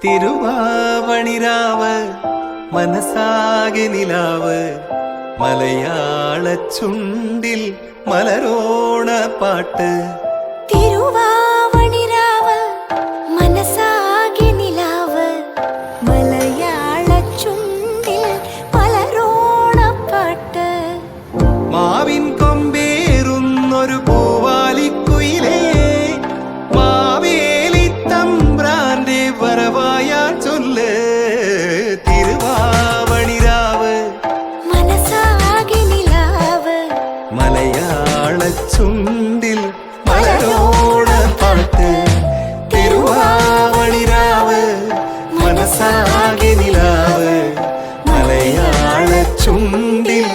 തിരുവാവണിരാവ് മനസാകെ നിലാവ് മലയാള ചുണ്ടിൽ മലരോണ പാട്ട്. തിരുവാവണിരാവ് മനസാകെ നിലാവ് മലയാള ചുണ്ടിൽ മലരോണ പാട്ട്. മാവിൻ കൊമ്പേറുന്നൊരു പൂവാലിക്കുയിലേ മാവേലി തമ്പ്രാന്റെ വരവായാ ചൊല്ല്. തിരുവാവണിരാവ് മനസാകെ നിലാവ് മലയാള ചുണ്ടിൽ മലരോണ പാട്ട്. തിരുവാവണിരാവ് മനസാകെ നിലാവ് മലയാള ചുണ്ടിൽ